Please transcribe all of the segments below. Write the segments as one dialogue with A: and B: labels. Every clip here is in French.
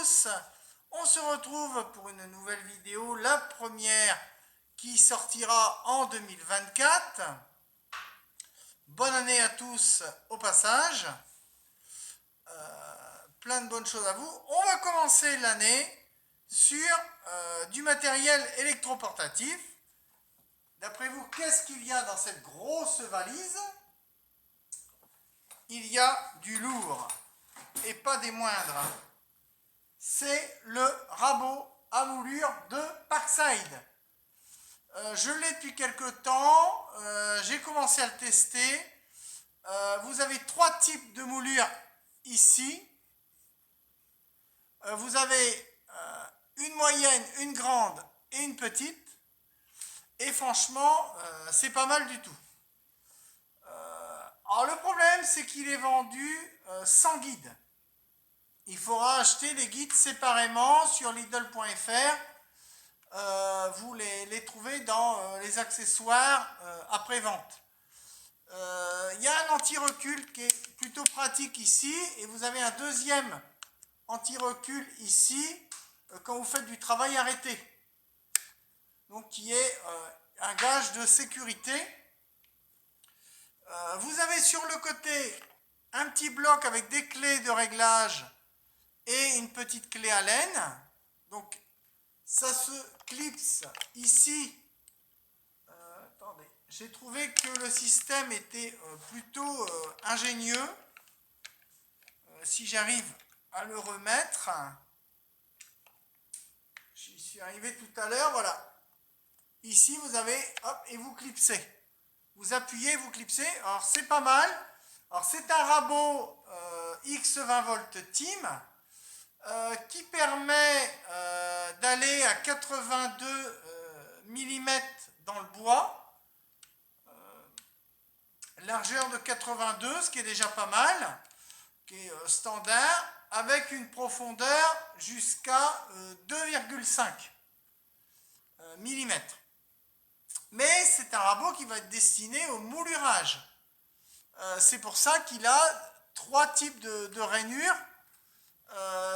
A: tous, on se retrouve pour une nouvelle vidéo, la première qui sortira en 2024. Bonne année à tous au passage, plein de bonnes choses à vous. On va commencer l'année sur du matériel électroportatif. D'après vous, qu'est-ce qu'il y a dans cette grosse valise? Il y a du lourd, et pas des moindres. C'est le rabot à moulure de Parkside. Je l'ai depuis quelques temps, j'ai commencé à le tester. Vous avez trois types de moulures ici. Vous avez une moyenne, une grande et une petite. Et franchement, c'est pas mal du tout. Alors le problème, c'est qu'il est vendu sans guide. Il faudra acheter les guides séparément sur Lidl.fr. Vous les trouvez dans les accessoires après-vente. Il y a un anti-recul qui est plutôt pratique ici, et vous avez un deuxième anti-recul ici quand vous faites du travail arrêté. Donc qui est un gage de sécurité. Vous avez sur le côté un petit bloc avec des clés de réglage et une petite clé Allen. Donc ça se clipse ici. Attendez, j'ai trouvé que le système était plutôt ingénieux. Si j'arrive à le remettre, j'y suis arrivé tout à l'heure, voilà. Ici vous avez, hop, et vous clipsez. Vous appuyez, vous clipsez. Alors c'est pas mal. Alors c'est un rabot X20 volt Team qui permet d'aller à 82 mm dans le bois, largeur de 82, ce qui est déjà pas mal, qui est standard, avec une profondeur jusqu'à 2,5 mm. Mais c'est un rabot qui va être destiné au moulurage. C'est pour ça qu'il a trois types de rainures.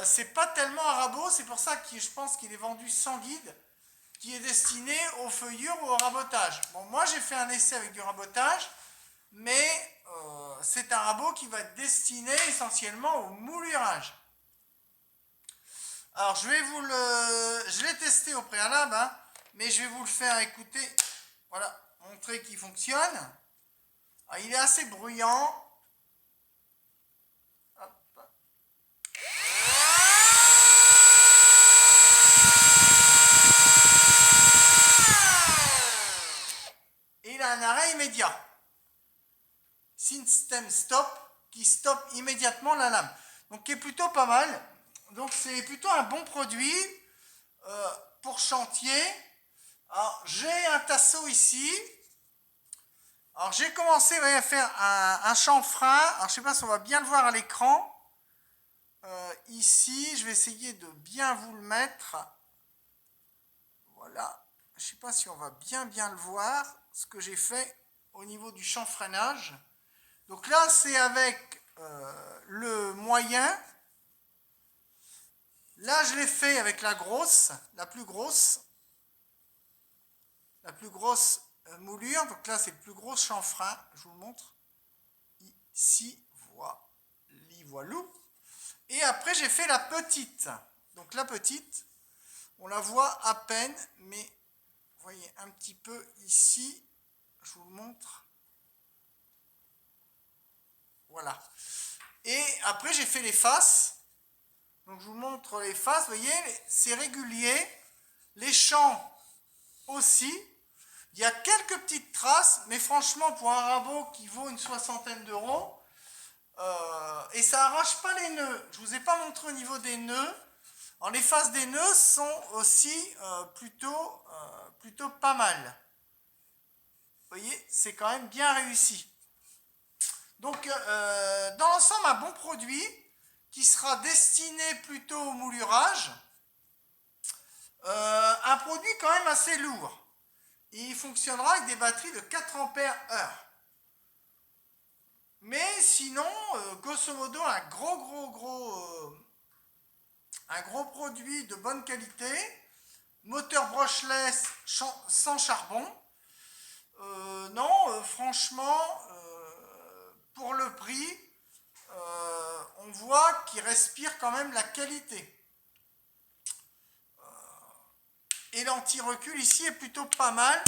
A: C'est pas tellement un rabot, c'est pour ça que je pense qu'il est vendu sans guide, qui est destiné aux feuillures ou au rabotage. Bon, moi j'ai fait un essai avec du rabotage, mais c'est un rabot qui va être destiné essentiellement au moulurage. Alors je l'ai testé au préalable, hein, mais je vais vous le faire écouter, voilà, montrer qu'il fonctionne. Alors, il est assez bruyant. Et il a un arrêt immédiat. System stop, qui stoppe immédiatement la lame. Donc qui est plutôt pas mal. Donc c'est plutôt un bon produit pour chantier. Alors j'ai un tasseau ici. Alors j'ai commencé à faire un chanfrein. Alors je ne sais pas si on va bien le voir à l'écran. Ici, je vais essayer de bien vous le mettre. Voilà. Je ne sais pas si on va bien le voir, ce que j'ai fait au niveau du chanfreinage. Donc là, c'est avec le moyen. Là, je l'ai fait avec la grosse, la plus grosse moulure. Donc là, c'est le plus gros chanfrein. Je vous le montre. Ici, voilou. Et après, j'ai fait la petite. Donc la petite, on la voit à peine, mais vous voyez un petit peu ici. Je vous le montre. Voilà. Et après, j'ai fait les faces. Donc, je vous montre les faces. Vous voyez, c'est régulier. Les champs aussi. Il y a quelques petites traces, mais franchement, pour un rabot qui vaut une soixantaine d'euros, et ça arrache pas les nœuds. Je ne vous ai pas montré au niveau des nœuds. Alors, les faces des nœuds sont aussi plutôt pas mal. Vous voyez, c'est quand même bien réussi. Donc, dans l'ensemble, un bon produit qui sera destiné plutôt au moulurage. Un produit quand même assez lourd. Il fonctionnera avec des batteries de 4 ampères-heure. Mais sinon, grosso modo, un gros un gros produit de bonne qualité, moteur brushless sans charbon. Non, franchement, pour le prix, on voit qu'il respire quand même la qualité. Et l'anti-recul ici est plutôt pas mal.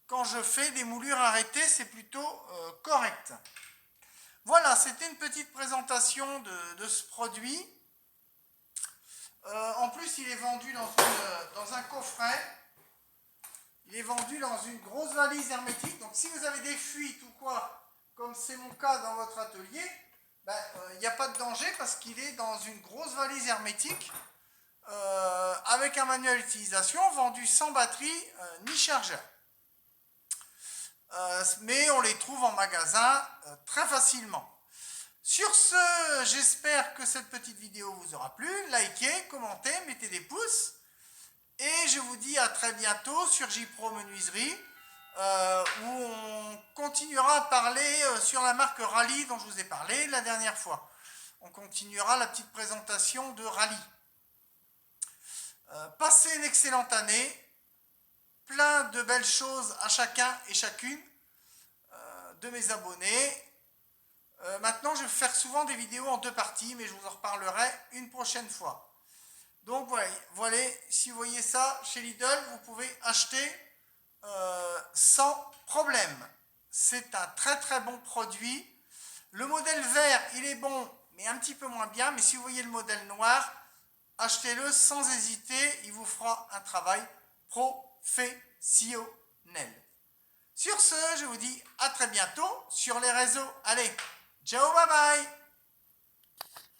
A: Quand je fais des moulures arrêtées, c'est plutôt correct. Voilà, c'était une petite présentation de ce produit. En plus, il est vendu dans un coffret. Il est vendu dans une grosse valise hermétique. Donc, si vous avez des fuites ou quoi, comme c'est mon cas dans votre atelier, il n'y a pas de danger parce qu'il est dans une grosse valise hermétique avec un manuel d'utilisation vendu sans batterie ni chargeur. Mais on les trouve en magasin très facilement. Sur ce, j'espère que cette petite vidéo vous aura plu. Likez, commentez, mettez des pouces. Et je vous dis à très bientôt sur J-Pro Menuiserie, où on continuera à parler sur la marque Rally dont je vous ai parlé la dernière fois. On continuera la petite présentation de Rally. Passez une excellente année. Plein de belles choses à chacun et chacune de mes abonnés. Maintenant, je vais faire souvent des vidéos en 2 parties, mais je vous en reparlerai une prochaine fois. Donc voilà, si vous voyez ça chez Lidl, vous pouvez acheter sans problème. C'est un très très bon produit. Le modèle vert, il est bon, mais un petit peu moins bien. Mais si vous voyez le modèle noir, achetez-le sans hésiter. Il vous fera un travail professionnel. Sur ce, je vous dis à très bientôt sur les réseaux. Allez, ciao, bye bye!